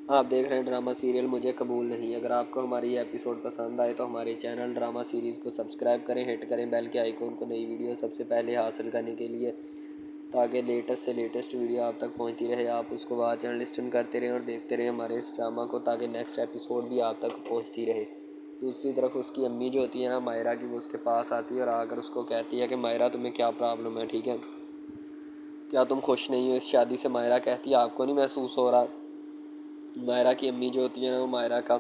آپ دیکھ رہے ہیں ڈرامہ سیریل مجھے قبول نہیں۔ اگر آپ کو ہماری یہ ایپیسوڈ پسند آئے تو ہمارے چینل ڈرامہ سیریز کو سبسکرائب کریں، ہٹ کریں بیل کے آئیکن کو نئی ویڈیو سب سے پہلے حاصل کرنے کے لیے، تاکہ لیٹسٹ سے لیٹسٹ ویڈیو آپ تک پہنچتی رہے۔ آپ اس کو واچ اینڈ لسٹن کرتے رہیں اور دیکھتے رہیں ہمارے اس ڈرامہ کو، تاکہ نیکسٹ ایپیسوڈ بھی آپ تک پہنچتی رہے۔ دوسری طرف اس کی امی جو ہوتی ہے نا مائرہ کی، وہ اس کے پاس آتی ہے اور آ کر اس کو کہتی ہے کہ مائرہ تمہیں کیا پرابلم ہے، ٹھیک ہے، کیا تم خوش نہیں ہو اس شادی سے؟ مائرہ کہتی ہے آپ کو نہیں محسوس ہو رہا؟ مائرہ کی امی جو ہوتی ہے نا وہ مائرہ کا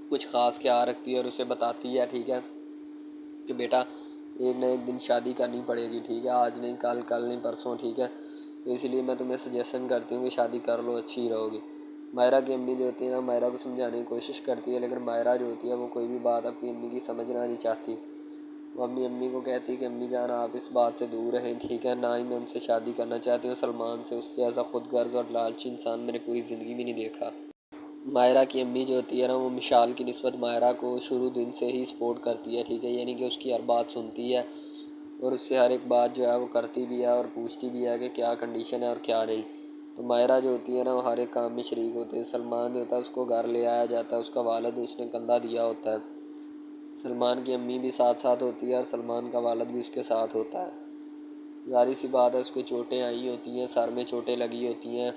کچھ خاص خیال رکھتی ہے اور اسے بتاتی ہے، ٹھیک ہے، کہ بیٹا ایک نہ ایک دن شادی کرنی پڑے گی، ٹھیک ہے، آج نہیں کل نہیں پرسوں، ٹھیک ہے، تو اس لیے میں تمہیں سجیشن کرتی ہوں کہ شادی کر لو، اچھی رہو گی۔ مائرہ کی امی جو ہوتی ہے نا مائرہ کو سمجھانے کی کوشش کرتی ہے، لیکن مائرہ جو ہوتی ہے وہ کوئی بھی بات اپنی امی کی سمجھنا نہیں چاہتی۔ وہ اپنی امی کو کہتی ہے کہ امی جان آپ اس بات سے دور رہیں، ٹھیک ہے، نہ ہی میں ان سے شادی کرنا چاہتی ہوں سلمان سے، اس سے ایسا خود غرض اور لالچی انسان میں نے پوری زندگی میں نہیں دیکھا۔ مائرہ کی امی جو ہوتی ہے نا وہ مشال کی نسبت مائرہ کو شروع دن سے ہی سپورٹ کرتی ہے، ٹھیک ہے، یعنی کہ اس کی ہر بات سنتی ہے اور اس سے ہر ایک بات جو ہے وہ کرتی بھی ہے اور پوچھتی بھی ہے کہ کیا کنڈیشن ہے اور کیا نہیں۔ تو مائرہ جو ہوتی ہے نا وہ ہر ایک کام میں شریک ہوتی ہے۔ سلمان جو ہوتا ہے اس کو گھر لے آیا جاتا ہے، اس کا والد اس نے کندھا دیا ہوتا ہے، سلمان کی امی بھی ساتھ ساتھ ہوتی ہے اور سلمان کا والد بھی اس کے ساتھ ہوتا ہے۔ ظاہر سی بات ہے اس کے چوٹیں آئی ہوتی ہیں، سر میں چوٹیں لگی ہوتی ہیں،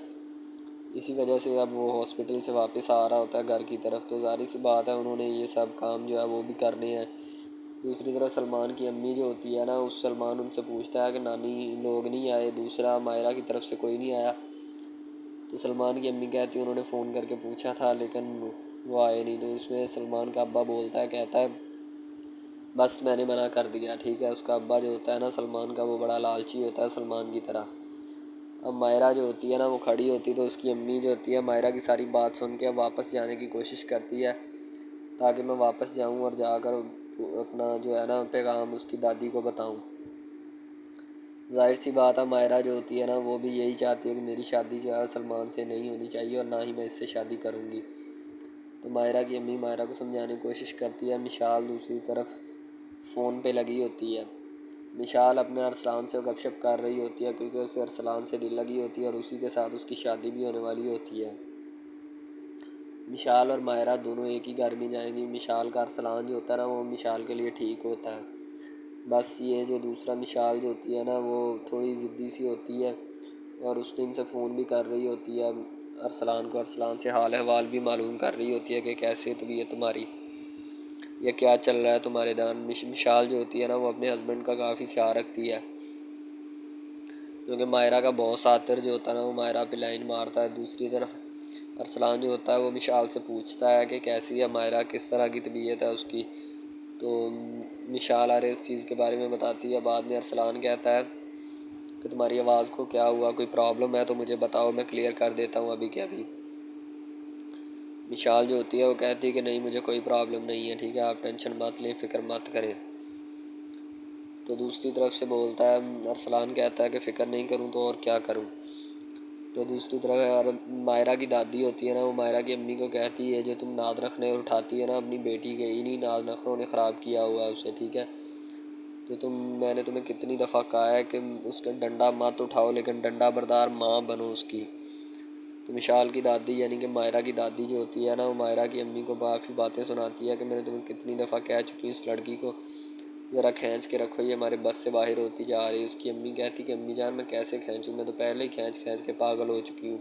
اسی وجہ سے اب وہ ہاسپٹل سے واپس آ رہا ہوتا ہے گھر کی طرف، تو ظاہر سی بات ہے انہوں نے یہ سب کام جو ہے وہ بھی کرنے ہیں۔ دوسری طرف سلمان کی امی جو ہوتی ہے نا سلمان ان سے پوچھتا ہے کہ نانی لوگ نہیں آئے، دوسرا مائرہ کی طرف سے کوئی نہیں آیا؟ تو سلمان کی امی کہتی ہے انہوں نے فون کر کے پوچھا تھا لیکن وہ آئے نہیں۔ تو اس میں سلمان کا ابا بولتا ہے، کہتا ہے بس میں نے منع کر دیا، ٹھیک ہے۔ اس کا ابا جو ہوتا ہے نا سلمان کا وہ بڑا لالچی ہوتا ہے سلمان کی طرح۔ اب مائرہ جو ہوتی ہے نا وہ کھڑی ہوتی ہے تو اس کی امی جو ہوتی ہے مائرہ کی ساری بات سن کے واپس جانے کی کوشش کرتی ہے، تاکہ میں واپس جاؤں اور جا کر اپنا جو ہے نا پیغام اس کی دادی کو بتاؤں۔ ظاہر سی بات ہے مائرہ جو ہوتی ہے نا وہ بھی یہی چاہتی ہے کہ میری شادی جو ہے سلمان سے نہیں ہونی چاہیے اور نہ ہی میں اس سے شادی کروں گی۔ تو مائرہ کی امی مائرہ کو سمجھانے کی کوشش کرتی ہے۔ مشال دوسری طرف فون پہ لگی ہوتی ہے۔ مشال اپنے ارسلان سے گپ شپ کر رہی ہوتی ہے کیونکہ اسے ارسلان سے دل لگی ہوتی ہے اور اسی کے ساتھ اس کی شادی بھی ہونے والی ہوتی ہے۔ مشال اور مائرہ دونوں ایک ہی گھر میں جائیں گی۔ مشال کا ارسلان جو ہوتا ہے نا وہ مشال کے لیے ٹھیک ہوتا ہے، بس یہ جو دوسرا مشال جو ہوتی ہے نا وہ تھوڑی ضدی سی ہوتی ہے اور اس دن سے فون بھی کر رہی ہوتی ہے ارسلان کو، ارسلان سے حال احوال بھی معلوم کر رہی ہوتی ہے کہ کیسے طبیعت تمہاری، یہ کیا چل رہا ہے تمہارے دان۔ مشال جو ہوتی ہے نا وہ اپنے ہسبینڈ کا کافی خیال رکھتی ہے، کیونکہ مائرہ کا باس عاطر جو ہوتا ہے نا وہ مائرہ پہ لائن مارتا ہے۔ دوسری طرف ارسلان جو ہوتا ہے وہ مشال سے پوچھتا ہے کہ کیسی ہے مائرہ، کس طرح کی طبیعت ہے اس کی، تو مشال ہر ایک چیز کے بارے میں بتاتی ہے۔ بعد میں ارسلان کہتا ہے کہ تمہاری آواز کو کیا ہوا، کوئی پرابلم ہے تو مجھے بتاؤ، میں کلیئر کر دیتا ہوں ابھی کے ابھی۔ مشال جو ہوتی ہے وہ کہتی ہے کہ نہیں مجھے کوئی پرابلم نہیں ہے، ٹھیک ہے، آپ ٹینشن مت لیں، فکر مت کریں۔ تو دوسری طرف سے بولتا ہے ارسلان کہتا ہے کہ فکر نہیں کروں تو اور کیا کروں۔ تو دوسری طرف مائرہ کی دادی ہوتی ہے نا وہ مائرہ کی امی کو کہتی ہے جو تم ناد رکھنے اٹھاتی ہے نا اپنی بیٹی کے، انہی ناد نخروں نے خراب کیا ہوا ہے اسے، ٹھیک ہے، تو میں نے تمہیں کتنی دفعہ کہا ہے کہ اس کا ڈنڈا مت اٹھاؤ، لیکن ڈنڈا بردار ماں بنو اس کی۔ تو مشال کی دادی یعنی کہ مائرہ کی دادی جو ہوتی ہے نا وہ مائرہ کی امی کو کافی باتیں سناتی ہے کہ میں نے تمہیں کتنی دفعہ کہہ چکی ہوں اس لڑکی کو ذرا کھینچ کے رکھو، یہ ہمارے بس سے باہر ہوتی جا رہی ہے۔ اس کی امی کہتی کہ امی جان میں کیسے کھینچوں، میں تو پہلے ہی کھینچ کے پاگل ہو چکی ہوں۔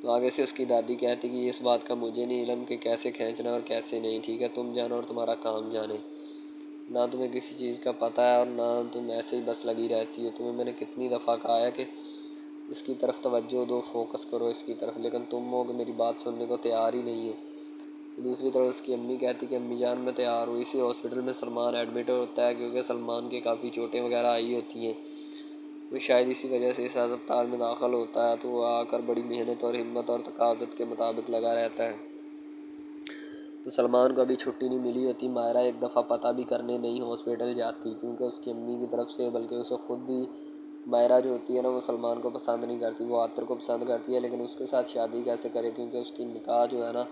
تو آگے سے اس کی دادی کہتی کہ اس بات کا مجھے نہیں علم کہ کیسے کھینچنا اور کیسے نہیں، ٹھیک ہے، تم جانو اور تمہارا کام جانے، نہ تمہیں کسی چیز کا پتہ ہے اور نہ تم ایسے ہی بس لگی رہتی ہو۔ تمہیں میں نے کتنی دفعہ کہا ہے کہ اس کی طرف توجہ دو، فوکس کرو اس کی طرف، لیکن تم لوگ میری بات سننے کو تیار ہی نہیں ہو۔ دوسری طرف اس کی امی کہتی کہ امی جان میں تیار ہوں، اسی ہاسپٹل میں سلمان ایڈمٹ ہوتا ہے کیونکہ سلمان کے کافی چوٹیں وغیرہ آئی ہوتی ہیں، وہ شاید اسی وجہ سے اس ہسپتال میں داخل ہوتا ہے، تو وہ آ کر بڑی محنت اور ہمت اور تقاضت کے مطابق لگا رہتا ہے۔ تو سلمان کو ابھی چھٹی نہیں ملی ہوتی۔ مائرہ ایک دفعہ پتہ بھی کرنے نہیں ہاسپٹل جاتی کیونکہ اس کی امی کی طرف سے، بلکہ اسے خود بھی مائرہ جو ہوتی ہے نا وہ سلمان کو پسند نہیں کرتی، وہ عاطر کو پسند کرتی ہے، لیکن اس کے ساتھ شادی کیسے کرے کیونکہ اس کی نکاح جو ہے نا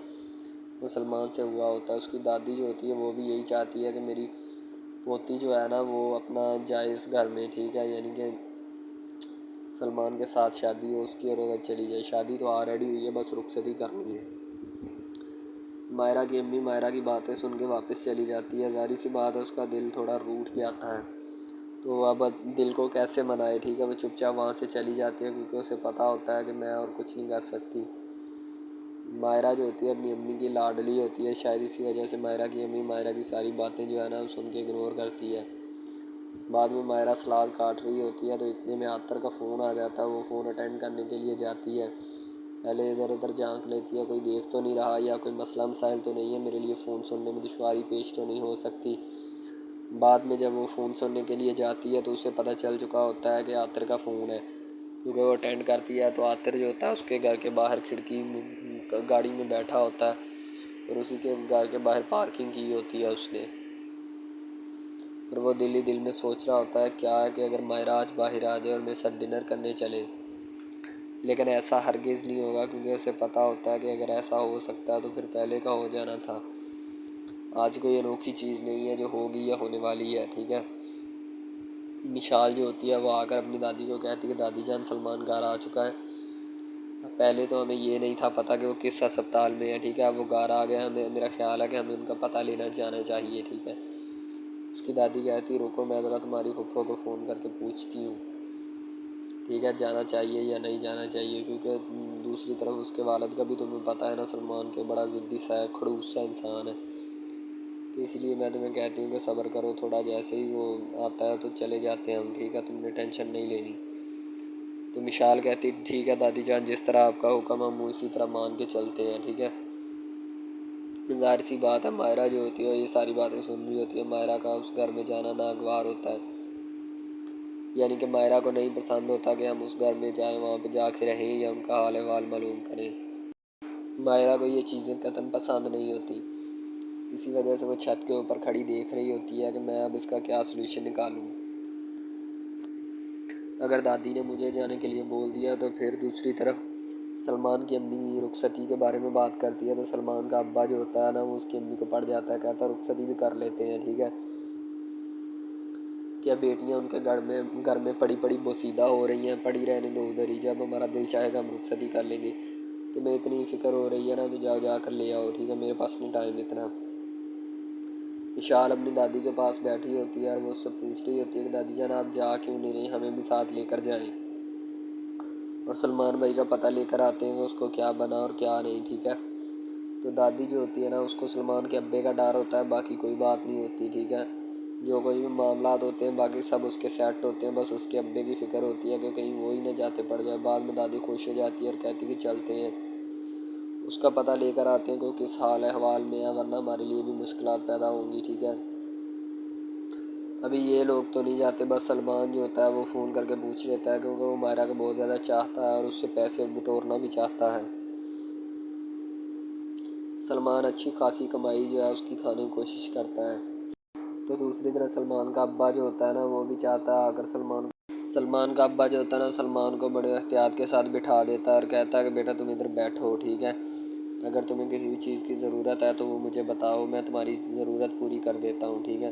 وہ سلمان سے ہوا ہوتا ہے۔ اس کی دادی جو ہوتی ہے وہ بھی یہی چاہتی ہے کہ میری پوتی جو ہے نا وہ اپنا جائے اس گھر میں، ٹھیک ہے، یعنی کہ سلمان کے ساتھ شادی ہو اس کی اور وہ چلی جائے. شادی تو آلریڈی ہوئی ہے, بس رخصتی کرنی ہے. مائرہ کی امی مائرہ کی باتیں سن کے واپس چلی جاتی ہے. ظاہر سی بات ہے اس کا دل تھوڑا روٹھ جاتا ہے, تو اب دل کو کیسے منائے. ٹھیک ہے, وہ چپ چاپ وہاں سے چلی جاتی ہے کیونکہ اسے پتہ ہوتا ہے کہ میں اور کچھ نہیں کر سکتی. مائرہ جو ہوتی ہے اپنی امی کی لاڈلی ہوتی ہے, شاید اسی وجہ سے مائرہ کی امی مائرہ کی ساری باتیں جو ہے نا سن کے اگنور کرتی ہے. بعد میں مائرہ سلاد کاٹ رہی ہوتی ہے تو اتنے میں عطر کا فون آ جاتا ہے. وہ فون اٹینڈ کرنے کے لیے جاتی ہے, پہلے ادھر ادھر جھانک لیتی ہے کوئی دیکھ تو نہیں رہا یا کوئی مسئلہ مسائل تو نہیں ہے, میرے لیے فون سننے میں دشواری پیش تو نہیں ہو سکتی. بعد میں جب وہ فون سننے کے لیے جاتی ہے تو اسے پتہ چل چکا ہوتا ہے کہ عاطر کا فون ہے, کیونکہ وہ اٹینڈ کرتی ہے. تو عاطر جو ہوتا ہے اس کے گھر کے باہر کھڑکی گاڑی میں بیٹھا ہوتا ہے اور اسی کے گھر کے باہر پارکنگ کی ہوتی ہے اس نے. اور وہ دل ہی دل میں سوچ رہا ہوتا ہے کیا ہے کہ اگر مائرہ آج باہر آ جائے اور میرے ساتھ ڈنر کرنے چلے, لیکن ایسا ہرگز نہیں ہوگا کیونکہ اسے پتہ ہوتا ہے کہ اگر ایسا ہو سکتا ہے تو پھر پہلے کا ہو جانا تھا. آج کوئی انوکھی چیز نہیں ہے جو ہوگی یا ہونے والی ہے. ٹھیک ہے, مشال جو ہوتی ہے وہ آ کر اپنی دادی کو کہتی ہے کہ دادی جان سلمان گھر آ چکا ہے. پہلے تو ہمیں یہ نہیں تھا پتہ کہ وہ کس ہسپتال میں ہے. ٹھیک ہے, اب وہ گھر آ گیا, ہمیں میرا خیال ہے کہ ہمیں ان کا پتہ لینا جانا چاہیے. ٹھیک ہے, اس کی دادی کہتی رکو میں ذرا تمہاری پھپھو کو فون کر کے پوچھتی ہوں. ٹھیک ہے, جانا چاہیے یا نہیں جانا چاہیے, کیونکہ دوسری طرف اس کے والد کا بھی تمہیں پتہ ہے نا سلمان کے بڑا ضدی سا ہے, خڑوس سا انسان ہے. تو اس لیے میں تمہیں کہتی ہوں کہ صبر کرو تھوڑا, جیسے ہی وہ آتا ہے تو چلے جاتے ہیں ہم. ٹھیک ہے, تم نے ٹینشن نہیں لینی. تو مشال کہتی ٹھیک ہے دادی جان, جس طرح آپ کا حکم ہم اسی طرح مان کے چلتے ہیں. ٹھیک ہے, ظاہر سی بات ہے مائرہ جو ہوتی ہے یہ ساری باتیں سن رہی ہوتی ہے. مائرہ کا اس گھر میں جانا ناگوار ہوتا ہے, یعنی کہ مائرہ کو نہیں پسند ہوتا کہ ہم اس گھر میں جائیں, وہاں پہ جا کے رہیں یا ان کا حال احوال معلوم کریں. مائرہ کو یہ چیزیں قطعاً پسند نہیں ہوتی. اسی وجہ سے وہ چھت کے اوپر کھڑی دیکھ رہی ہوتی ہے کہ میں اب اس کا کیا سلوشن نکالوں. اگر دادی نے مجھے جانے کے لیے بول دیا تو پھر دوسری طرف سلمان کی امی رخصتی کے بارے میں بات کرتی ہے تو سلمان کا ابا جو ہوتا ہے نا وہ اس کی امی کو پڑ جاتا ہے, کہتا ہے رخصتی بھی کر لیتے ہیں. ٹھیک ہے, کیا بیٹیاں ان کے گھر میں پڑی پڑی بوسیدہ ہو رہی ہیں, پڑی رہنے دو ادھر ہی, جب ہمارا دل چاہے گا ہم رخصتی کر لیں گے. تمہیں اتنی فکر ہو رہی ہے نا تو جاؤ جا کر لے آؤ. ٹھیک ہے, میرے پاس نہیں ٹائم اتنا. وشال اپنی دادی کے پاس بیٹھی ہوتی ہے اور وہ اس سے پوچھ رہی ہوتی ہے کہ دادی جان آپ جا کیوں نہیں رہی, ہمیں بھی ساتھ لے کر جائیں. اور سلمان بھائی کا پتہ لے کر آتے ہیں کہ اس کو کیا بنا اور کیا نہیں. ٹھیک ہے, تو دادی جو ہوتی ہے نا اس کو سلمان کے ابے کا ڈر ہوتا ہے, باقی کوئی بات نہیں ہوتی. ٹھیک ہے, جو کوئی بھی معاملات ہوتے ہیں باقی سب اس کے سیٹ ہوتے ہیں, بس اس کے ابے کی فکر ہوتی ہے کہ کہیں وہ ہی نہ جاتے پڑ جائے. بعد میں دادی خوش ہو جاتی ہے اور کہتی ہے کہ چلتے ہیں, اس کا پتہ لے کر آتے ہیں کہ وہ کس حال احوال میں ہے, ورنہ ہمارے لیے بھی مشکلات پیدا ہوں گی. ٹھیک ہے, ابھی یہ لوگ تو نہیں جاتے, بس سلمان جو ہوتا ہے وہ فون کر کے پوچھ لیتا ہے کیونکہ وہ مائرہ کو بہت زیادہ چاہتا ہے اور اس سے پیسے بٹورنا بھی چاہتا ہے. سلمان اچھی خاصی کمائی جو ہے اس کی کھانے کی کوشش کرتا ہے. تو دوسری طرف سلمان کا ابا جو ہوتا ہے نا وہ بھی چاہتا ہے, اگر سلمان کا ابا جو ہوتا ہے نا سلمان کو بڑے احتیاط کے ساتھ بٹھا دیتا ہے اور کہتا ہے کہ بیٹا تم ادھر بیٹھو. ٹھیک ہے, اگر تمہیں کسی بھی چیز کی ضرورت ہے تو وہ مجھے بتاؤ, میں تمہاری ضرورت پوری کر دیتا ہوں. ٹھیک ہے,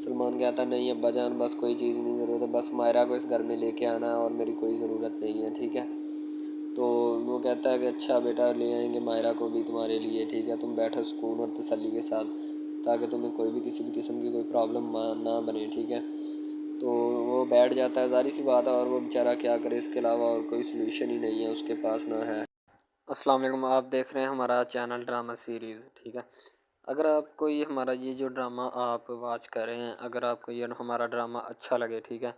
سلمان کہتا ہے نہیں ابا جان بس کوئی چیز نہیں ضرورت ہے, بس مائرہ کو اس گھر میں لے کے آنا ہے اور میری کوئی ضرورت نہیں ہے. ٹھیک ہے, تو وہ کہتا ہے کہ اچھا بیٹا لے آئیں گے مائرہ کو بھی تمہارے لیے. ٹھیک ہے, تم بیٹھو سکون اور تسلی کے ساتھ تاکہ تمہیں کوئی بھی کسی بھی قسم کی کوئی پرابلم نہ بنے. ٹھیک ہے, تو وہ بیٹھ جاتا ہے, ظاہر سی بات ہے, اور وہ بیچارہ کیا کرے, اس کے علاوہ اور کوئی سلوشن ہی نہیں ہے اس کے پاس نہ ہے. السلام علیکم, آپ دیکھ رہے ہیں ہمارا چینل ڈرامہ سیریز. ٹھیک ہے, اگر آپ کو یہ ہمارا یہ جو ڈرامہ آپ واچ کر رہے ہیں, اگر آپ کو یہ ہمارا ڈرامہ اچھا لگے, ٹھیک ہے,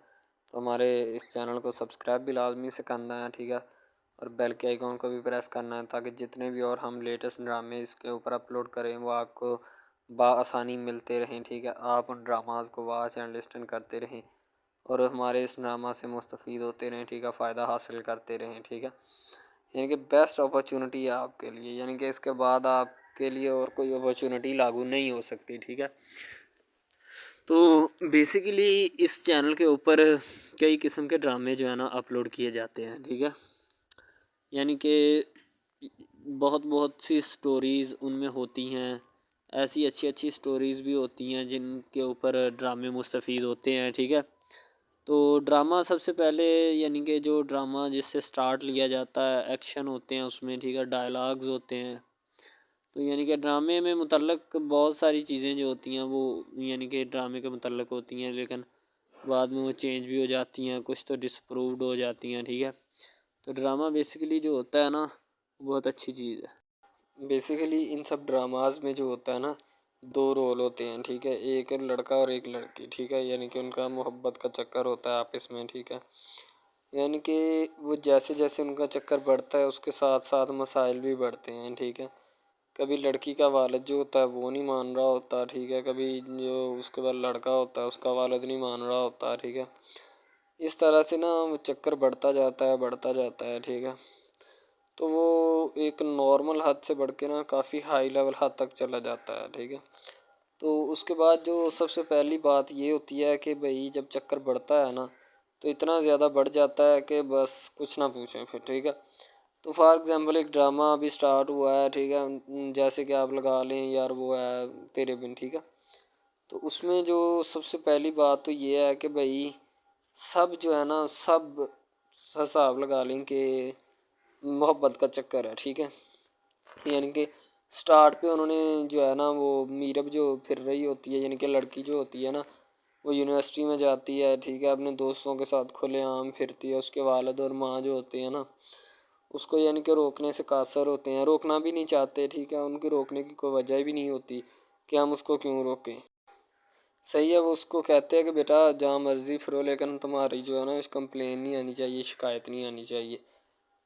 تو ہمارے اس چینل کو سبسکرائب بھی لازمی سے کرنا ہے. ٹھیک ہے, اور بیل کے آئیکن کو بھی پریس کرنا ہے تاکہ جتنے بھی اور ہم لیٹسٹ ڈرامے اس کے اوپر اپلوڈ کریں وہ آپ کو بآسانی ملتے رہیں. ٹھیک ہے, آپ ان ڈراماز کو واچ اینڈ لسٹن کرتے رہیں اور ہمارے اس ڈرامہ سے مستفید ہوتے رہیں. ٹھیک ہے, فائدہ حاصل کرتے رہیں. ٹھیک ہے, یعنی کہ بیسٹ اپرچونٹی ہے آپ کے لیے, یعنی کہ اس کے بعد آپ کے لیے اور کوئی اپرچونٹی لاگو نہیں ہو سکتی. ٹھیک ہے, تو بیسیکلی اس چینل کے اوپر کئی قسم کے ڈرامے جو ہے نا اپلوڈ کیے جاتے ہیں. ٹھیک ہے, یعنی کہ بہت سی سٹوریز ان میں ہوتی ہیں, ایسی اچھی سٹوریز بھی ہوتی ہیں جن کے اوپر ڈرامے مستفید ہوتے ہیں. ٹھیک ہے, تو ڈرامہ سب سے پہلے یعنی کہ جو ڈرامہ جس سے سٹارٹ لیا جاتا ہے، ایکشن ہوتے ہیں اس میں، ٹھیک ہے، ڈائلاگز ہوتے ہیں. تو یعنی کہ ڈرامے میں متعلق بہت ساری چیزیں جو ہوتی ہیں وہ یعنی کہ ڈرامے کے متعلق ہوتی ہیں، لیکن بعد میں وہ چینج بھی ہو جاتی ہیں، کچھ تو ڈسپرووڈ ہو جاتی ہیں. ٹھیک ہے، تو ڈرامہ بیسیکلی جو ہوتا ہے نا بہت اچھی چیز ہے. بیسیکلی ان سب ڈراماز میں جو ہوتا ہے نا 2 رول ہوتے ہیں. ٹھیک ہے، ایک لڑکا اور ایک لڑکی. ٹھیک ہے، یعنی کہ ان کا محبت کا چکر ہوتا ہے آپس میں. ٹھیک ہے، یعنی کہ وہ جیسے جیسے ان کا چکر بڑھتا ہے اس کے ساتھ ساتھ مسائل بھی بڑھتے ہیں. ٹھیک ہے، کبھی لڑکی کا والد جو ہوتا ہے وہ نہیں مان رہا ہوتا. ٹھیک ہے، کبھی جو اس کے بعد لڑکا ہوتا ہے اس کا والد نہیں مان رہا ہوتا. ٹھیک ہے، اس طرح سے نا وہ چکر بڑھتا جاتا ہے بڑھتا جاتا ہے. ٹھیک ہے، تو وہ ایک نارمل حد سے بڑھ کے نا کافی ہائی لیول حد تک چلا جاتا ہے. ٹھیک ہے، تو اس کے بعد جو سب سے پہلی بات یہ ہوتی ہے کہ بھئی جب چکر بڑھتا ہے نا تو اتنا زیادہ بڑھ جاتا ہے کہ بس کچھ نہ پوچھیں پھر. ٹھیک ہے، تو فار ایگزامپل ایک ڈرامہ ابھی سٹارٹ ہوا ہے. ٹھیک ہے، جیسے کہ آپ لگا لیں یار وہ ہے تیرے بن. ٹھیک ہے، تو اس میں جو سب سے پہلی بات تو یہ ہے کہ بھئی سب جو ہے نا سب حساب لگا لیں کہ محبت کا چکر ہے. ٹھیک ہے، یعنی کہ سٹارٹ پہ انہوں نے جو ہے نا وہ میرب جو پھر رہی ہوتی ہے، یعنی کہ لڑکی جو ہوتی ہے نا وہ یونیورسٹی میں جاتی ہے. ٹھیک ہے، اپنے دوستوں کے ساتھ کھلے عام پھرتی ہے. اس کے والد اور ماں جو ہوتے ہیں نا اس کو یعنی کہ روکنے سے قاصر ہوتے ہیں، روکنا بھی نہیں چاہتے. ٹھیک ہے، ان کی روکنے کی کوئی وجہ بھی نہیں ہوتی کہ ہم اس کو کیوں روکیں. صحیح ہے، وہ اس کو کہتے ہیں کہ بیٹا جہاں مرضی پھرو لیکن تمہاری جو ہے نا کمپلین نہیں آنی چاہیے، شکایت نہیں آنی چاہیے.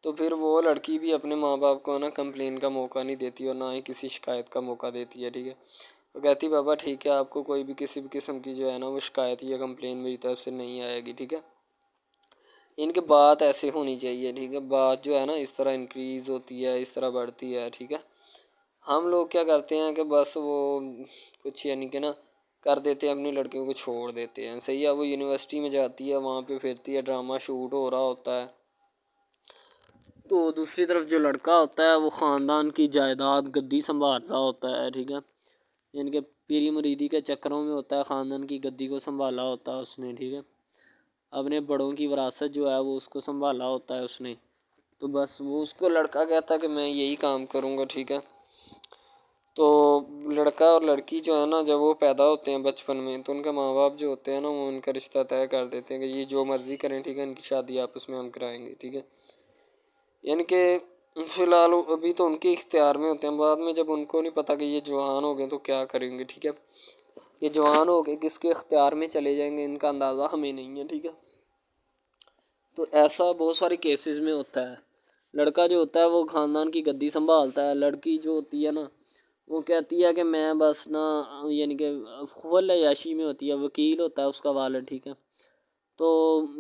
تو پھر وہ لڑکی بھی اپنے ماں باپ کو نا کمپلین کا موقع نہیں دیتی اور نہ ہی کسی شکایت کا موقع دیتی ہے. ٹھیک ہے، وہ کہتی بابا ٹھیک ہے آپ کو کوئی بھی کسی بھی قسم کی جو ہے نا وہ شکایت یا کمپلین میری طرف سے نہیں آئے گی. ٹھیک ہے، ان کی بات ایسے ہونی چاہیے. ٹھیک ہے، بات جو ہے نا اس طرح انکریز ہوتی ہے، اس طرح بڑھتی ہے. ٹھیک ہے، ہم لوگ کیا کرتے ہیں کہ بس وہ کچھ یعنی کہ نا کر دیتے ہیں، اپنی لڑکیوں کو چھوڑ دیتے ہیں. صحیح ہے، وہ یونیورسٹی میں جاتی ہے، وہاں پہ پھرتی ہے، ڈرامہ شوٹ ہو رہا ہوتا ہے. تو دوسری طرف جو لڑکا ہوتا ہے وہ خاندان کی جائیداد گدی سنبھال رہا ہوتا ہے. ٹھیک ہے، یعنی کہ پیری مریدی کے چکروں میں ہوتا ہے، خاندان کی گدی کو سنبھالا ہوتا ہے اس نے. ٹھیک ہے، اپنے بڑوں کی وراثت جو ہے وہ اس کو سنبھالا ہوتا ہے اس نے. تو بس وہ اس کو لڑکا کہتا ہے کہ میں یہی کام کروں گا. ٹھیک ہے، تو لڑکا اور لڑکی جو ہے نا جب وہ پیدا ہوتے ہیں بچپن میں تو ان کے ماں باپ جو ہوتے ہیں نا وہ ان کا رشتہ طے کر دیتے ہیں کہ یہ جو مرضی کریں. ٹھیک ہے، ان کی شادی آپس میں ہم کرائیں گے. ٹھیک ہے، یعنی کہ فی الحال ابھی تو ان کے اختیار میں ہوتے ہیں، بعد میں جب ان کو نہیں پتہ کہ یہ جوان ہو گئے تو کیا کریں گے. ٹھیک ہے، یہ جوان ہو گئے کس کے اختیار میں چلے جائیں گے ان کا اندازہ ہمیں نہیں ہے. ٹھیک ہے، تو ایسا بہت سارے کیسز میں ہوتا ہے. لڑکا جو ہوتا ہے وہ خاندان کی گدی سنبھالتا ہے، لڑکی جو ہوتی ہے نا وہ کہتی ہے کہ میں بس نا یعنی کہ فل عیاشی میں ہوتی ہے، وکیل ہوتا ہے اس کا والد. ٹھیک ہے، تو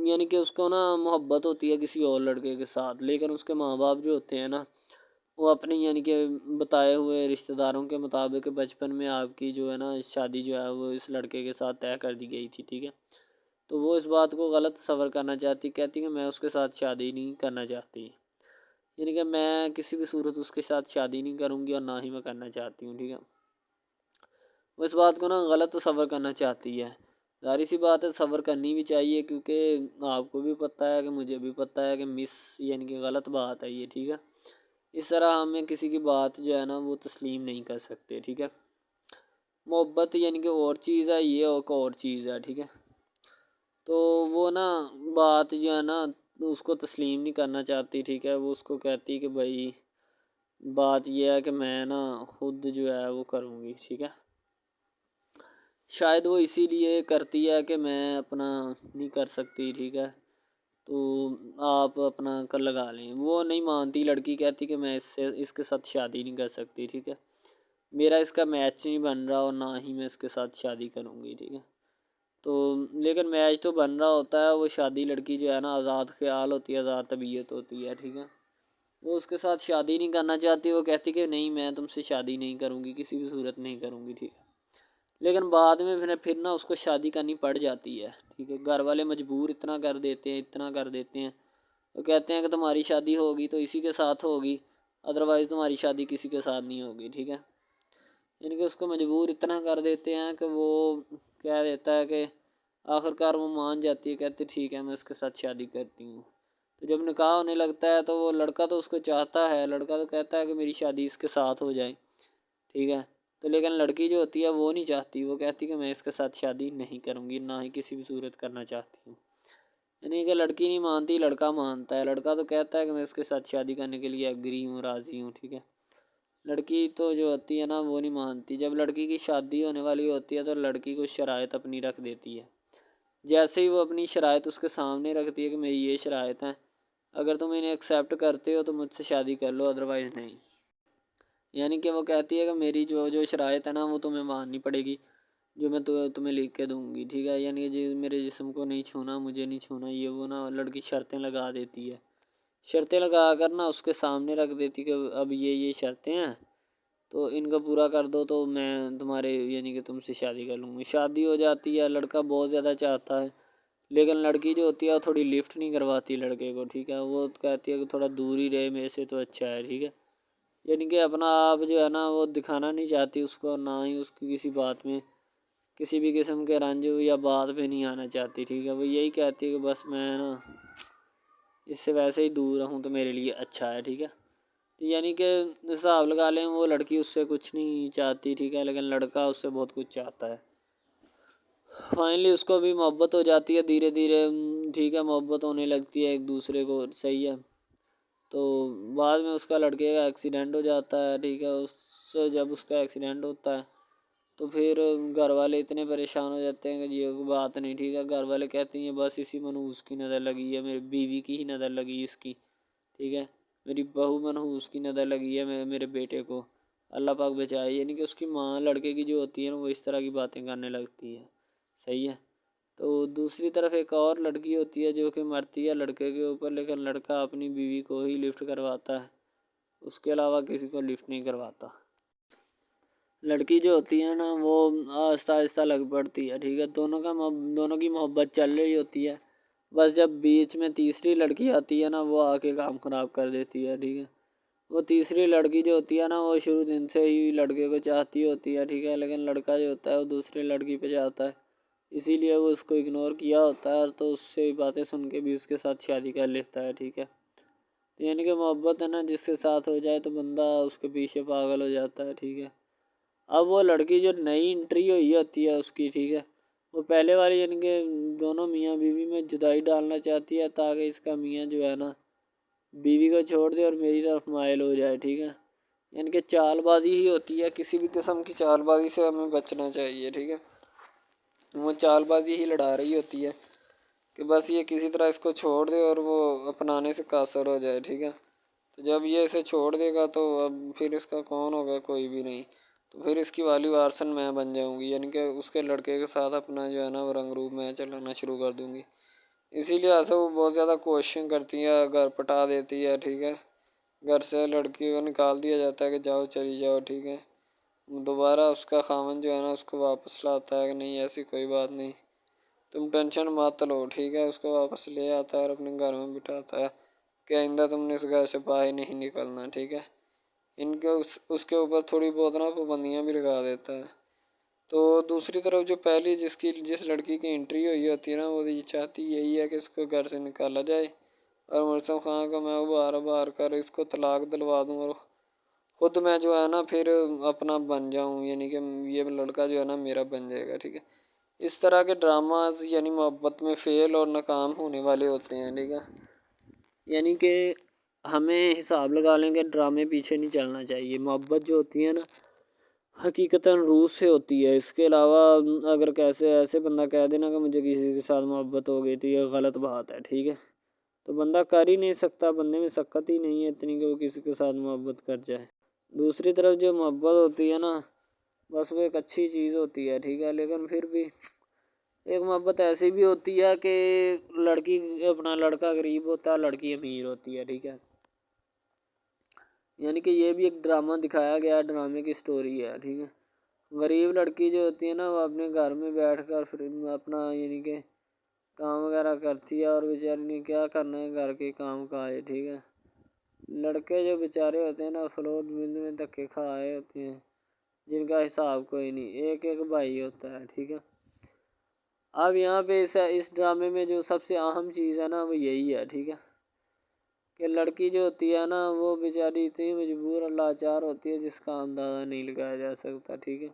یعنی کہ اس کو نا محبت ہوتی ہے کسی اور لڑکے کے ساتھ، لیکن اس کے ماں باپ جو ہوتے ہیں نا وہ اپنی یعنی کہ بتائے ہوئے رشتہ داروں کے مطابق بچپن میں آپ کی جو ہے نا شادی جو ہے وہ اس لڑکے کے ساتھ طے کر دی گئی تھی. ٹھیک ہے، تو وہ اس بات کو غلط تصور کرنا چاہتی، کہتی کہ میں اس کے ساتھ شادی نہیں کرنا چاہتی، یعنی کہ میں کسی بھی صورت اس کے ساتھ شادی نہیں کروں گی اور نہ ہی میں کرنا چاہتی ہوں. ٹھیک ہے، وہ اس بات کو نا غلط تصور کرنا چاہتی ہے. ظاہر سی بات ہے صبر کرنی بھی چاہیے، کیونکہ آپ کو بھی پتہ ہے کہ مجھے بھی پتہ ہے کہ یعنی کہ غلط بات ہے یہ. ٹھیک ہے، اس طرح ہمیں کسی کی بات جو ہے نا وہ تسلیم نہیں کر سکتے. ٹھیک ہے، محبت یعنی کہ اور چیز ہے، یہ اور چیز ہے. ٹھیک ہے، تو وہ نا بات جو ہے نا اس کو تسلیم نہیں کرنا چاہتی. ٹھیک ہے، وہ اس کو کہتی کہ بھائی بات یہ ہے کہ میں نا خود جو ہے وہ کروں گی. ٹھیک ہے، شاید وہ اسی لیے کرتی ہے کہ میں اپنا نہیں کر سکتی. ٹھیک ہے، تو آپ اپنا کر لگا لیں. وہ نہیں مانتی، لڑکی کہتی کہ میں اس کے ساتھ شادی نہیں کر سکتی. ٹھیک ہے، میرا اس کا میچ نہیں بن رہا اور نہ ہی میں اس کے ساتھ شادی کروں گی. ٹھیک ہے، تو لیکن میچ تو بن رہا ہوتا ہے. وہ شادی لڑکی جو ہے نا آزاد خیال ہوتی ہے، آزاد طبیعت ہوتی ہے. ٹھیک ہے، وہ اس کے ساتھ شادی نہیں کرنا چاہتی، وہ کہتی کہ نہیں میں تم سے شادی نہیں کروں گی، کسی بھی صورت نہیں کروں گی. ٹھیک ہے، لیکن بعد میں پھر نا اس کو شادی کرنی پڑ جاتی ہے. ٹھیک ہے، گھر والے مجبور اتنا کر دیتے ہیں وہ کہتے ہیں کہ تمہاری شادی ہوگی تو اسی کے ساتھ ہوگی، ادروائز تمہاری شادی کسی کے ساتھ نہیں ہوگی. ٹھیک ہے، یعنی کہ اس کو مجبور اتنا کر دیتے ہیں کہ وہ کہہ دیتا ہے کہ آخرکار وہ مان جاتی ہے، کہتی ٹھیک ہے میں اس کے ساتھ شادی کرتی ہوں۔ تو جب نکاح ہونے لگتا ہے تو وہ لڑکا تو اس کو چاہتا ہے، لڑکا تو کہتا ہے کہ میری شادی اس کے ساتھ ہو جائے، ٹھیک ہے۔ تو لیکن لڑکی جو ہوتی ہے وہ نہیں چاہتی، وہ کہتی کہ میں اس کے ساتھ شادی نہیں کروں گی، نہ ہی کسی بھی صورت کرنا چاہتی ہوں۔ یعنی کہ لڑکی نہیں مانتی، لڑکا مانتا ہے۔ لڑکا تو کہتا ہے کہ میں اس کے ساتھ شادی کرنے کے لیے ایگری ہوں، راضی ہوں، ٹھیک ہے۔ لڑکی تو جو ہوتی ہے نا وہ نہیں مانتی۔ جب لڑکی کی شادی ہونے والی ہوتی ہے تو لڑکی کو شرائط اپنی رکھ دیتی ہے۔ جیسے ہی وہ اپنی شرائط اس کے سامنے رکھتی ہے کہ میری یہ شرائط ہیں، اگر تم انہیں ایکسیپٹ کرتے ہو تو مجھ سے شادی کر لو، ادروائز نہیں۔ یعنی کہ وہ کہتی ہے کہ میری جو شرائط ہے نا وہ تمہیں ماننی پڑے گی، جو میں تمہیں لکھ کے دوں گی، ٹھیک ہے۔ یعنی کہ میرے جسم کو نہیں چھونا، مجھے نہیں چھونا، یہ وہ نا لڑکی شرطیں لگا دیتی ہے۔ شرطیں لگا کر نا اس کے سامنے رکھ دیتی کہ اب یہ شرطیں ہیں، تو ان کو پورا کر دو تو میں تمہارے یعنی کہ تم سے شادی کر لوں گی۔ شادی ہو جاتی ہے، لڑکا بہت زیادہ چاہتا ہے، لیکن لڑکی جو ہوتی ہے وہ تھوڑی لفٹ نہیں کرواتی لڑکے کو، ٹھیک ہے۔ وہ کہتی ہے کہ تھوڑا دور ہی رہے میرے سے تو اچھا ہے، ٹھیک ہے۔ یعنی کہ اپنا آپ جو ہے نا وہ دکھانا نہیں چاہتی اس کو، نہ ہی اس کی کسی بات میں کسی بھی قسم کے رنج یا بات پہ نہیں آنا چاہتی، ٹھیک ہے۔ وہ یہی کہتی ہے کہ بس میں نا اس سے ویسے ہی دور رہوں تو میرے لیے اچھا ہے، ٹھیک ہے۔ یعنی کہ حساب لگا لیں وہ لڑکی اس سے کچھ نہیں چاہتی، ٹھیک ہے، لیکن لڑکا اس سے بہت کچھ چاہتا ہے۔ فائنلی اس کو بھی محبت ہو جاتی ہے دھیرے دھیرے، ٹھیک ہے، محبت ہونے لگتی ہے ایک دوسرے کو، صحیح ہے۔ تو بعد میں اس کا لڑکے کا ایکسیڈنٹ ہو جاتا ہے، ٹھیک ہے۔ جب اس کا ایکسیڈنٹ ہوتا ہے تو پھر گھر والے اتنے پریشان ہو جاتے ہیں کہ یہ بات نہیں، ٹھیک ہے۔ گھر والے کہتے ہیں بس اسی منحوس کی نظر لگی ہے، میری بیوی کی ہی نظر لگی اس کی، ٹھیک ہے، میری بہو منحوس کی نظر لگی ہے میرے بیٹے کو، اللہ پاک بچائے۔ یعنی کہ اس کی ماں لڑکے کی جو ہوتی ہے نا وہ اس طرح کی باتیں کرنے لگتی ہے، صحیح ہے۔ تو دوسری طرف ایک اور لڑکی ہوتی ہے جو کہ مرتی ہے لڑکے کے اوپر، لیکن لڑکا اپنی بیوی کو ہی لفٹ کرواتا ہے، اس کے علاوہ کسی کو لفٹ نہیں کرواتا۔ لڑکی جو ہوتی ہے نا وہ آہستہ آہستہ لگ پڑتی ہے، ٹھیک ہے۔ دونوں کی محبت چل رہی ہوتی ہے، بس جب بیچ میں تیسری لڑکی آتی ہے نا وہ آ کے کام خراب کر دیتی ہے، ٹھیک ہے۔ وہ تیسری لڑکی جو ہوتی ہے نا وہ شروع دن سے ہی لڑکے کو چاہتی ہوتی ہے، ٹھیک ہے، لیکن لڑکا جو ہوتا ہے وہ دوسری لڑکی پہ جاتا ہے، اسی لیے وہ اس کو اگنور کیا ہوتا ہے، تو اس سے باتیں سن کے بھی اس کے ساتھ شادی کر لیتا ہے، ٹھیک ہے۔ یعنی کہ محبت ہے نا جس کے ساتھ ہو جائے تو بندہ اس کے پیچھے پاگل ہو جاتا ہے، ٹھیک ہے۔ اب وہ لڑکی جو نئی انٹری ہوئی ہوتی ہے اس کی، ٹھیک ہے، وہ پہلے والی یعنی کہ دونوں میاں بیوی میں جدائی ڈالنا چاہتی ہے تاکہ اس کا میاں جو ہے نا بیوی کو چھوڑ دے اور میری طرف مائل ہو جائے، ٹھیک ہے۔ یعنی کہ چال بازی ہی ہوتی ہے، کسی بھی قسم کی چال بازی سے ہمیں بچنا چاہیے، ٹھیک ہے۔ وہ چال بازی ہی لڑا رہی ہوتی ہے کہ بس یہ کسی طرح اس کو چھوڑ دے اور وہ اپنانے سے قاصر ہو جائے، ٹھیک ہے۔ تو جب یہ اسے چھوڑ دے گا تو اب پھر اس کا کون ہوگا، کوئی بھی نہیں، تو پھر اس کی والی وارثن میں بن جاؤں گی، یعنی کہ اس کے لڑکے کے ساتھ اپنا جو ہے نا وہ رنگ روپ میں چلانا شروع کر دوں گی۔ اسی لحاظ سے وہ بہت زیادہ کوششیں کرتی ہے، گھر پٹا دیتی ہے، ٹھیک ہے۔ گھر سے لڑکی کو نکال دیا جاتا ہے کہ جاؤ چلی جاؤ، ٹھیک ہے۔ دوبارہ اس کا خاوند جو ہے نا اس کو واپس لاتا ہے کہ نہیں ایسی کوئی بات نہیں، تم ٹینشن مت لو، ٹھیک ہے۔ اس کو واپس لے آتا ہے اور اپنے گھر میں بٹھاتا ہے کہ آئندہ تم نے اس گھر سے باہر نہیں نکلنا، ٹھیک ہے۔ ان کے اس کے اوپر تھوڑی بہت نا پابندیاں بھی لگا دیتا ہے۔ تو دوسری طرف جو پہلی جس لڑکی کی انٹری ہوئی ہوتی ہے نا وہ یہ چاہتی یہی ہے کہ اس کو گھر سے نکالا جائے اور مرسم خان کا میں بار کر اس کو طلاق دلوا دوں اور خود میں جو ہے نا پھر اپنا بن جاؤں، یعنی کہ یہ لڑکا جو ہے نا میرا بن جائے گا، ٹھیک ہے۔ اس طرح کے ڈراماز یعنی محبت میں فیل اور ناکام ہونے والے ہوتے ہیں، ٹھیک ہے۔ یعنی کہ ہمیں حساب لگا لیں کہ ڈرامے پیچھے نہیں چلنا چاہیے۔ محبت جو ہوتی ہے نا حقیقتاً روح سے ہوتی ہے، اس کے علاوہ اگر ایسے بندہ کہہ دینا کہ مجھے کسی کے ساتھ محبت ہو گئی تو یہ غلط بات ہے، ٹھیک ہے۔ تو بندہ کر ہی نہیں سکتا، بندے میں سکت ہی نہیں ہے اتنی کہ وہ کسی کے ساتھ محبت کر جائے۔ دوسری طرف جو محبت ہوتی ہے نا بس وہ ایک اچھی چیز ہوتی ہے، ٹھیک ہے، لیکن پھر بھی ایک محبت ایسی بھی ہوتی ہے کہ لڑکا غریب ہوتا ہے، لڑکی امیر ہوتی ہے، ٹھیک ہے۔ یعنی کہ یہ بھی ایک ڈرامہ دکھایا گیا، ڈرامے کی سٹوری ہے، ٹھیک ہے۔ غریب لڑکی جو ہوتی ہے نا وہ اپنے گھر میں بیٹھ کر پھر اپنا یعنی کہ کام وغیرہ کرتی ہے اور بیچاری نے کیا کرنا ہے گھر کے کام کاج، ٹھیک ہے۔ لڑکے جو بیچارے ہوتے ہیں نا فلور مل میں دھکے کھائے ہوتے ہیں جن کا حساب کوئی نہیں، ایک بھائی ہوتا ہے، ٹھیک ہے۔ اب یہاں پہ اس ڈرامے میں جو سب سے اہم چیز ہے نا وہ یہی ہے، ٹھیک ہے، کہ لڑکی جو ہوتی ہے نا وہ بیچاری اتنی مجبور اور لاچار ہوتی ہے جس کا اندازہ نہیں لگایا جا سکتا، ٹھیک ہے۔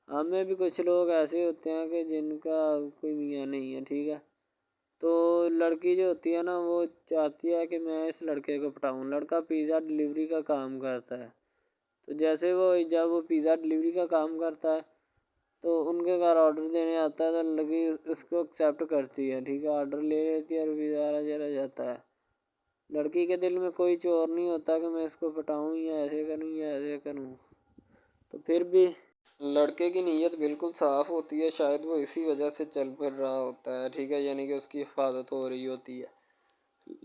ہمیں بھی کچھ لوگ ایسے ہوتے ہیں کہ جن کا کوئی میاں نہیں ہے، ٹھیک ہے، تو لڑکی جو ہوتی ہے نا وہ چاہتی ہے کہ میں اس لڑکے کو پٹاؤں۔ لڑکا پیزا ڈلیوری کا کام کرتا ہے، تو جیسے جب وہ پیزا ڈلیوری کا کام کرتا ہے تو ان کے گھر آرڈر دینے آتا ہے تو لڑکی اس کو ایکسیپٹ کرتی ہے، ٹھیک ہے، آرڈر لے لیتی ہے اور پیزا چلا جاتا ہے۔ لڑکی کے دل میں کوئی چور نہیں ہوتا کہ میں اس کو پٹاؤں یا ایسے کروں یا ایسے کروں، تو پھر بھی لڑکے کی نیت بالکل صاف ہوتی ہے، شاید وہ اسی وجہ سے چل پھر رہا ہوتا ہے، ٹھیک ہے، یعنی کہ اس کی حفاظت ہو رہی ہوتی ہے۔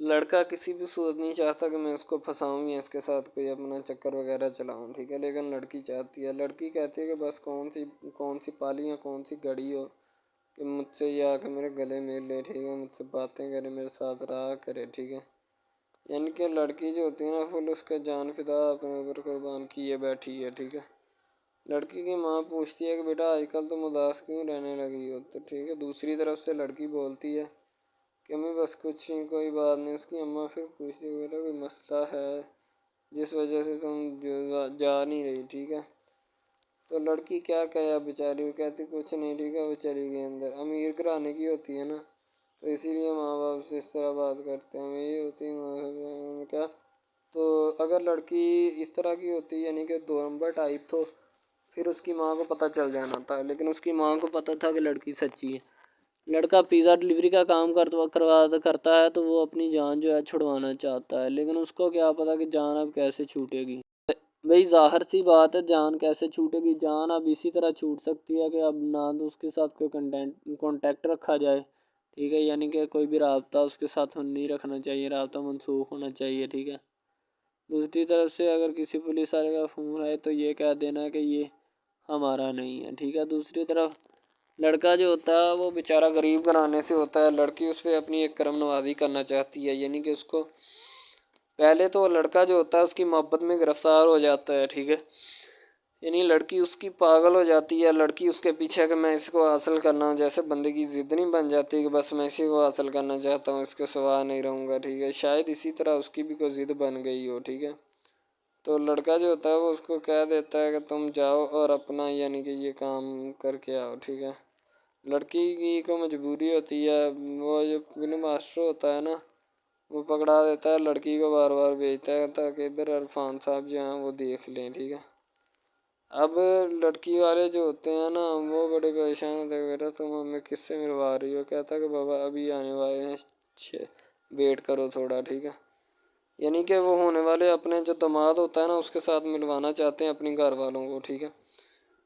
لڑکا کسی بھی صورت نہیں چاہتا کہ میں اس کو پھنساؤں یا اس کے ساتھ کوئی اپنا چکر وغیرہ چلاؤں، ٹھیک ہے، لیکن لڑکی چاہتی ہے، لڑکی کہتی ہے کہ بس کون سی پالی یا کون سی گھڑی ہو کہ مجھ سے یہ آ کے میرے گلے مل لے، ٹھیک ہے، مجھ سے باتیں کرے، میرے ساتھ رہا کرے، ٹھیک ہے۔ یعنی کہ لڑکی جو ہوتی ہے نا فل اس کا جان فدا اپنے اوپر قربان کیے بیٹھی ہے، ٹھیک ہے۔ لڑکی کی ماں پوچھتی ہے کہ بیٹا آج کل تم اداس کیوں رہنے لگی ہو، تو ٹھیک ہے، دوسری طرف سے لڑکی بولتی ہے کہ میں بس کچھ نہیں، کوئی بات نہیں۔ اس کی اماں پھر پوچھتی ہے بیٹا کوئی مسئلہ ہے جس وجہ سے تم جا نہیں رہی، ٹھیک ہے، تو لڑکی کیا کہے بیچاری، وہ کہتی کچھ نہیں، ٹھیک ہے، وہ چلی گئی اندر۔ امیر گھرانے کی ہوتی ہے نا تو اسی لیے ماں باپ سے اس طرح بات کرتے ہیں، یہی ہوتی ہے کیا۔ تو اگر لڑکی اس طرح کی ہوتی یعنی کہ 2 نمبر ٹائپ تو پھر اس کی ماں کو پتہ چل جانا تھا، لیکن اس کی ماں کو پتہ تھا کہ لڑکی سچی ہے۔ لڑکا پیزا ڈلیوری کا کام کرتا ہے تو وہ اپنی جان جو ہے چھڑوانا چاہتا ہے، لیکن اس کو کیا پتہ کہ جان اب کیسے چھوٹے گی۔ بھئی ظاہر سی بات ہے، جان کیسے چھوٹے گی، جان اب اسی طرح چھوٹ سکتی ہے کہ اب نہ تو اس کے ساتھ کوئی کانٹیکٹ رکھا جائے، ٹھیک ہے، یعنی کہ کوئی بھی رابطہ اس کے ساتھ نہیں رکھنا چاہیے، رابطہ منسوخ ہونا چاہیے، ٹھیک ہے۔ دوسری طرف سے اگر کسی پولیس والے کا فون آئے تو یہ کہہ دینا کہ یہ ہمارا نہیں ہے، ٹھیک ہے۔ دوسری طرف لڑکا جو ہوتا ہے وہ بیچارہ غریب گھرانے سے ہوتا ہے، لڑکی اس پہ اپنی ایک کرم نوازی کرنا چاہتی ہے، یعنی کہ اس کو پہلے تو لڑکا جو ہوتا ہے اس کی محبت میں گرفتار ہو جاتا ہے، ٹھیک ہے، یعنی لڑکی اس کی پاگل ہو جاتی ہے، لڑکی اس کے پیچھے کہ میں اس کو حاصل کرنا ہوں، جیسے بندے کی ضد نہیں بن جاتی کہ بس میں اسی کو حاصل کرنا چاہتا ہوں، اس کے سوا نہیں رہوں گا، ٹھیک ہے، شاید اسی طرح اس کی بھی کوئی ضد بن گئی ہو، ٹھیک ہے۔ تو لڑکا جو ہوتا ہے وہ اس کو کہہ دیتا ہے کہ تم جاؤ اور اپنا یعنی کہ یہ کام کر کے آؤ، ٹھیک ہے۔ لڑکی کی کو مجبوری ہوتی ہے، وہ جو فلم ماسٹر ہوتا ہے نا وہ پکڑا دیتا ہے لڑکی کو، بار بار بھیجتا ہے تاکہ ادھر عرفان صاحب جو ہیں وہ دیکھ لیں، ٹھیک ہے۔ اب لڑکی والے جو ہوتے ہیں نا وہ بڑے پریشان ہوتے ہیں، بیٹا تم ہمیں کس سے ملوا رہی ہو، کہتا ہے کہ بابا ابھی آنے والے ہیں، ویٹ کرو تھوڑا، ٹھیک ہے، یعنی کہ وہ ہونے والے اپنے جو داماد ہوتا ہے نا اس کے ساتھ ملوانا چاہتے ہیں اپنی گھر والوں کو، ٹھیک ہے۔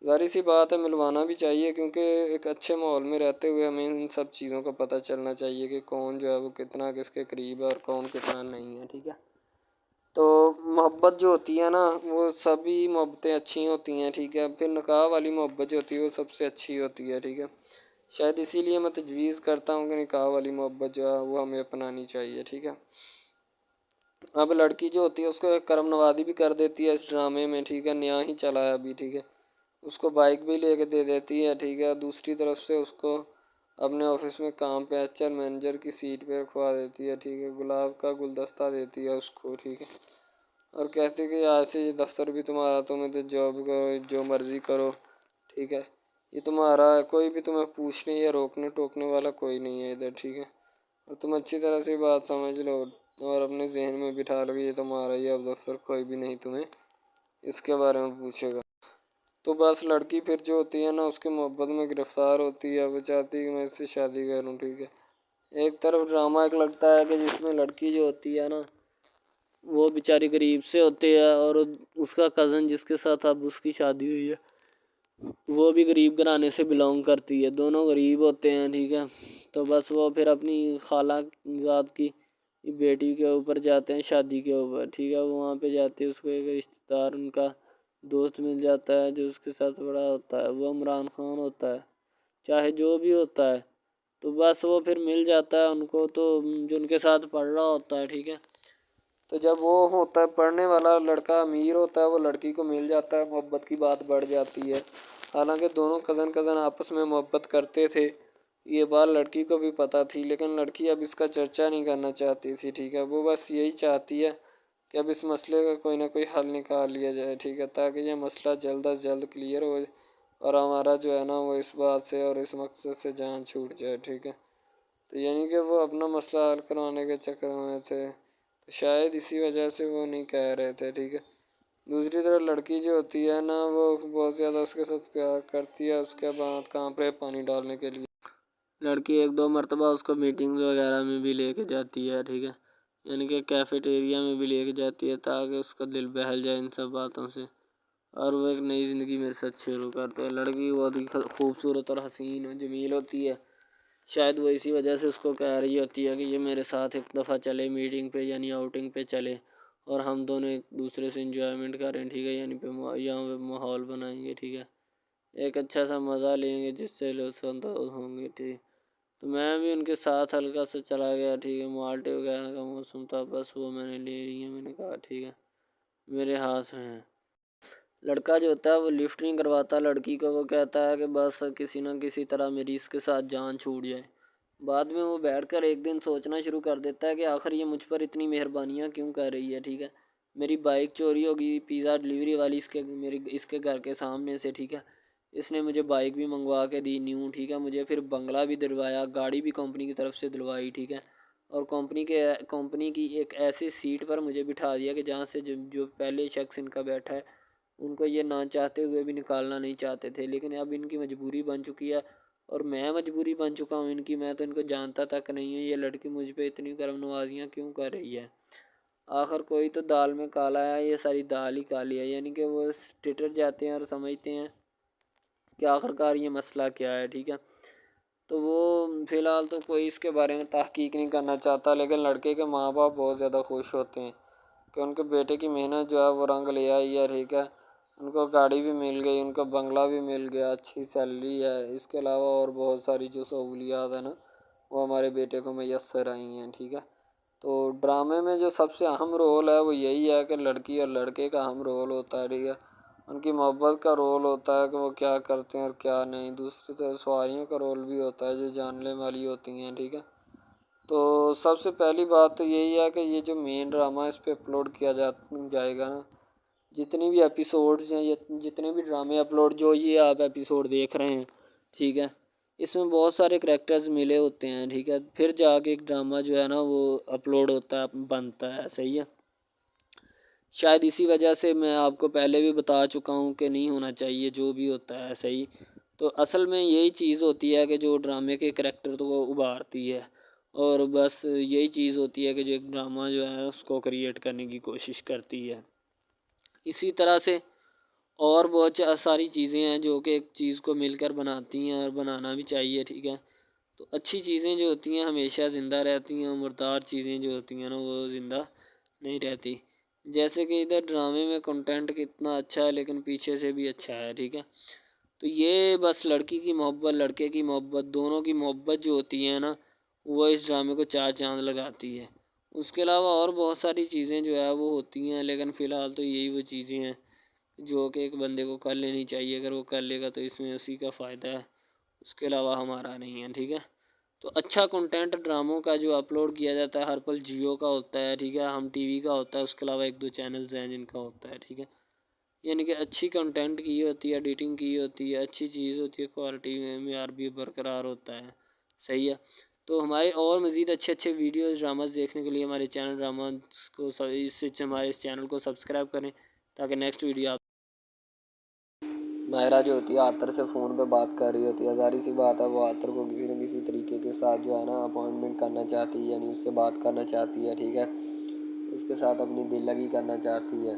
ظاہر سی بات ہے ملوانا بھی چاہیے، کیونکہ ایک اچھے ماحول میں رہتے ہوئے ہمیں ان سب چیزوں کا پتہ چلنا چاہیے کہ کون جو ہے وہ کتنا کس کے قریب ہے اور کون کتنا نہیں ہے، ٹھیک ہے۔ تو محبت جو ہوتی ہے نا وہ سبھی محبتیں اچھی ہوتی ہیں، ٹھیک ہے، پھر نکاح والی محبت جو ہوتی ہے وہ سب سے اچھی ہوتی ہے، ٹھیک ہے۔ شاید اسی لیے میں تجویز کرتا ہوں کہ نکاح والی محبت جو ہے وہ ہمیں اپنانی چاہیے، ٹھیک ہے۔ اب لڑکی جو ہوتی ہے اس کو ایک کرم نوازی بھی کر دیتی ہے اس ڈرامے میں، ٹھیک ہے، نیا ہی چلا ہے ابھی، ٹھیک ہے، اس کو بائک بھی لے کے دے دیتی ہے، ٹھیک ہے۔ دوسری طرف سے اس کو اپنے آفس میں کام پہ HR مینیجر کی سیٹ پہ رکھوا دیتی ہے، ٹھیک ہے، گلاب کا گلدستہ دیتی ہے اس کو، ٹھیک ہے، اور کہتی ہے کہ آج سے یہ دفتر بھی تمہارا، تمہیں تو جاب کرو جو مرضی کرو، ٹھیک ہے، یہ تمہارا ہے، کوئی بھی تمہیں پوچھنے یا روکنے ٹوکنے والا کوئی نہیں ہے ادھر، ٹھیک ہے، اور تم اچھی طرح سے بات سمجھ لو اور اپنے ذہن میں بٹھا لو کہ یہ تمہارا ہی اب دفتر، کوئی بھی نہیں تمہیں اس کے بارے میں پوچھے گا۔ تو بس لڑکی پھر جو ہوتی ہے نا اس کی محبت میں گرفتار ہوتی ہے، وہ چاہتی ہے کہ میں اس سے شادی کروں، ٹھیک ہے۔ ایک طرف ڈرامہ ایک لگتا ہے کہ جس میں لڑکی جو ہوتی ہے نا وہ بیچاری غریب سے ہوتی ہے اور اس کا کزن جس کے ساتھ اب اس کی شادی ہوئی ہے وہ بھی غریب گھرانے سے بلانگ کرتی ہے، دونوں غریب ہوتے ہیں، ٹھیک ہے۔ تو بس وہ پھر اپنی خالہ ذات کی بیٹی کے اوپر جاتے ہیں شادی کے اوپر، ٹھیک ہے، وہاں پہ جاتے ہیں، اس کو ایک رشتہ دار ان کا دوست مل جاتا ہے جو اس کے ساتھ بڑا ہوتا ہے، وہ عمران خان ہوتا ہے، چاہے جو بھی ہوتا ہے، تو بس وہ پھر مل جاتا ہے ان کو، تو جو ان کے ساتھ پڑھ رہا ہوتا ہے، ٹھیک ہے، تو جب وہ ہوتا ہے پڑھنے والا لڑکا امیر ہوتا ہے وہ لڑکی کو مل جاتا ہے، محبت کی بات بڑھ جاتی ہے، حالانکہ دونوں کزن آپس میں محبت کرتے تھے، یہ بات لڑکی کو بھی پتہ تھی، لیکن لڑکی اب اس کا چرچا نہیں کرنا چاہتی تھی، ٹھیک ہے. وہ بس یہی چاہتی ہے کہ اب اس مسئلے کا کوئی نہ کوئی حل نکال لیا جائے، ٹھیک ہے، تاکہ یہ مسئلہ جلد از جلد کلیئر ہو اور ہمارا جو ہے نا وہ اس بات سے اور اس مقصد سے جان چھوٹ جائے، ٹھیک ہے. تو یعنی کہ وہ اپنا مسئلہ حل کروانے کے چکر میں تھے، تو شاید اسی وجہ سے وہ نہیں کہہ رہے تھے، ٹھیک ہے. دوسری طرف لڑکی جو ہوتی ہے نا وہ بہت زیادہ اس کے ساتھ پیار کرتی ہے، اس کے بعد کہاں پہ پانی ڈالنے کے لیے لڑکی 1-2 مرتبہ اس کو میٹنگ وغیرہ میں بھی لے کے جاتی ہے، ٹھیک ہے، یعنی کہ کیفیٹیریا میں بھی لے کے جاتی ہے تاکہ اس کا دل بہل جائے ان سب باتوں سے، اور وہ ایک نئی زندگی میرے ساتھ شروع کرتے ہیں. لڑکی بہت ہی خوبصورت اور حسین و جمیل ہوتی ہے، شاید وہ اسی وجہ سے اس کو کہہ رہی ہوتی ہے کہ یہ میرے ساتھ ایک دفعہ چلے میٹنگ پہ، یعنی آؤٹنگ پہ چلے، اور ہم دونوں ایک دوسرے سے انجوائمنٹ کریں، ٹھیک ہے، یعنی یہاں پہ ماحول بنائیں گے، ٹھیک ہے، ایک اچھا سا مزہ لیں گے جس سے لطف اندوز ہوں گے، ٹھیک. تو میں بھی ان کے ساتھ ہلکا سا چلا گیا، ٹھیک ہے. مالٹے وغیرہ کا موسم تھا، بس وہ میں نے لے لی ہے، میں نے کہا ٹھیک ہے میرے ہاتھ میں ہے. لڑکا جو ہوتا ہے وہ لفٹ نہیں کرواتا لڑکی کو، وہ کہتا ہے کہ بس کسی نہ کسی طرح میری اس کے ساتھ جان چھوٹ جائے. بعد میں وہ بیٹھ کر ایک دن سوچنا شروع کر دیتا ہے کہ آخر یہ مجھ پر اتنی مہربانیاں کیوں کر رہی ہے، ٹھیک ہے. میری بائک چوری ہوگی، پیزا ڈلیوری والی اس کے گھر کے سامنے سے، ٹھیک ہے، اس نے مجھے بائک بھی منگوا کے دی نیو، ٹھیک ہے، مجھے پھر بنگلہ بھی دلوایا، گاڑی بھی کمپنی کی طرف سے دلوائی، ٹھیک ہے، اور کمپنی کی ایک ایسی سیٹ پر مجھے بٹھا دیا کہ جہاں سے جو پہلے شخص ان کا بیٹھا ہے ان کو یہ نہ چاہتے ہوئے بھی نکالنا نہیں چاہتے تھے، لیکن اب ان کی مجبوری بن چکی ہے اور میں مجبوری بن چکا ہوں ان کی. میں تو ان کو جانتا تک نہیں ہوں، یہ لڑکی مجھ پہ اتنی کرم نوازیاں کیوں کر رہی ہے. آخر کوئی تو دال میں کالا ہے، یہ ساری دال ہی کالی ہے، یعنی کہ وہ ٹٹر جاتے ہیں اور سمجھتے ہیں کہ آخر کار یہ مسئلہ کیا ہے، ٹھیک ہے. تو وہ فی الحال تو کوئی اس کے بارے میں تحقیق نہیں کرنا چاہتا، لیکن لڑکے کے ماں باپ بہت زیادہ خوش ہوتے ہیں کہ ان کے بیٹے کی محنت جو ہے وہ رنگ لے آئی ہے، ٹھیک ہے. ان کو گاڑی بھی مل گئی، ان کو بنگلہ بھی مل گیا، اچھی سیلری ہے، اس کے علاوہ اور بہت ساری جو سہولیات ہیں نا وہ ہمارے بیٹے کو میسر آئی ہیں، ٹھیک ہے. تو ڈرامے میں جو سب سے اہم رول ہے وہ یہی ہے کہ لڑکی اور لڑکے کا اہم رول ہوتا ہے، ٹھیک ہے. ان کی محبت کا رول ہوتا ہے کہ وہ کیا کرتے ہیں اور کیا نہیں. دوسری طرف سواریوں کا رول بھی ہوتا ہے جو جاننے والی ہوتی ہیں، ٹھیک ہے. تو سب سے پہلی بات تو یہی ہے کہ یہ جو مین ڈرامہ اس پہ اپلوڈ کیا جائے گا نا، جتنی بھی ایپیسوڈز ہیں، جتنے بھی ڈرامے اپلوڈ جو یہ آپ ایپیسوڈ دیکھ رہے ہیں، ٹھیک ہے، اس میں بہت سارے کریکٹرز ملے ہوتے ہیں، ٹھیک ہے، پھر جا کے ایک ڈرامہ جو ہے نا وہ اپلوڈ ہوتا ہے، بنتا ہے، صحیح ہے. شاید اسی وجہ سے میں آپ کو پہلے بھی بتا چکا ہوں کہ نہیں ہونا چاہیے جو بھی ہوتا ہے، صحیح. تو اصل میں یہی چیز ہوتی ہے کہ جو ڈرامے کے کریکٹر تو وہ ابھارتی ہے، اور بس یہی چیز ہوتی ہے کہ جو ایک ڈرامہ جو ہے اس کو کریٹ کرنے کی کوشش کرتی ہے. اسی طرح سے اور بہت ساری چیزیں ہیں جو کہ ایک چیز کو مل کر بناتی ہیں اور بنانا بھی چاہیے، ٹھیک ہے. تو اچھی چیزیں جو ہوتی ہیں ہمیشہ زندہ رہتی ہیں، مردار چیزیں جو ہوتی ہیں نا وہ زندہ نہیں رہتی. جیسے کہ ادھر ڈرامے میں کنٹینٹ کتنا اچھا ہے لیکن پیچھے سے بھی اچھا ہے، ٹھیک ہے. تو یہ بس لڑکی کی محبت، لڑکے کی محبت، دونوں کی محبت جو ہوتی ہے نا وہ اس ڈرامے کو 4 چاند لگاتی ہے. اس کے علاوہ اور بہت ساری چیزیں جو ہے وہ ہوتی ہیں، لیکن فی الحال تو یہی وہ چیزیں ہیں جو کہ ایک بندے کو کر لینی چاہیے. اگر وہ کر لے گا تو اس میں اسی کا فائدہ ہے، اس کے علاوہ ہمارا نہیں ہے، ٹھیک ہے. تو اچھا کنٹینٹ ڈراموں کا جو اپلوڈ کیا جاتا ہے ہر پل جیو کا ہوتا ہے، ٹھیک ہے، ہم ٹی وی کا ہوتا ہے، اس کے علاوہ 1-2 چینلز ہیں جن کا ہوتا ہے، ٹھیک ہے. یعنی کہ اچھی کنٹینٹ کی ہوتی ہے، ایڈیٹنگ کی ہوتی ہے، اچھی چیز ہوتی ہے، کوالٹی میں معیار بھی برقرار ہوتا ہے، صحیح ہے. تو ہمارے اور مزید اچھے ویڈیوز ڈراماز دیکھنے کے لیے ہمارے چینل ڈراماز کو ہمارے اس چینل کو سبسکرائب کریں تاکہ نیکسٹ ویڈیو آپ ماہرہ جو ہوتی ہے عاطر سے فون پہ بات کر رہی ہوتی ہے. ظاہر سی بات ہے وہ عاطر کو کسی نہ کسی طریقے کے ساتھ جو ہے نا اپوائنٹمنٹ کرنا چاہتی ہے، یعنی اس سے بات کرنا چاہتی ہے، ٹھیک ہے، اس کے ساتھ اپنی دل لگی کرنا چاہتی ہے.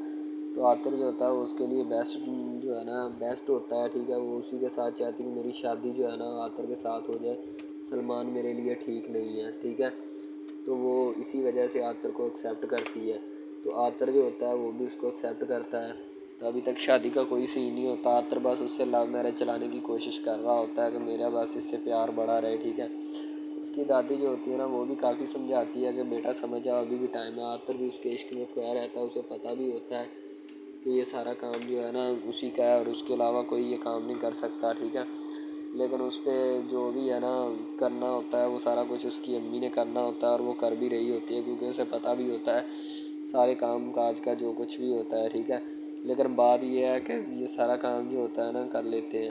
تو عاطر جو ہوتا ہے وہ اس کے لیے بیسٹ جو ہے نا بیسٹ ہوتا ہے، ٹھیک ہے. وہ اسی کے ساتھ چاہتی ہے کہ میری شادی جو ہے نا عاطر کے ساتھ ہو جائے، سلمان میرے لیے ٹھیک نہیں ہے، ٹھیک ہے. تو وہ اسی وجہ سے عاطر کو ایکسیپٹ کرتی ہے. تو عاطر جو ہوتا ہے وہ بھی اس کو ایکسیپٹ کرتا ہے. تو ابھی تک شادی کا کوئی سین نہیں ہوتا. عاطر بس اس سے لو میرج چلانے کی کوشش کر رہا ہوتا ہے کہ میرا بس اس سے پیار بڑھا رہے، ٹھیک ہے. اس کی دادی جو ہوتی ہے نا وہ بھی کافی سمجھاتی ہے کہ بیٹا سمجھ جاؤ، ابھی بھی ٹائم ہے. عاطر بھی اس کے عشق میں کھویا رہتا ہے، اسے پتہ بھی ہوتا ہے کہ یہ سارا کام جو ہے نا اسی کا ہے اور اس کے علاوہ کوئی یہ کام نہیں کر سکتا، ٹھیک ہے. لیکن اس پہ جو بھی ہے نا کرنا ہوتا ہے وہ سارا کچھ اس کی امی نے کرنا ہوتا ہے، اور وہ کر بھی رہی ہوتی ہے کیونکہ اسے پتہ بھی ہوتا ہے سارے کام کاج کا جو کچھ بھی ہوتا ہے، ٹھیک ہے۔ لیکن بات یہ ہے کہ یہ سارا کام جو ہوتا ہے نا کر لیتے ہیں۔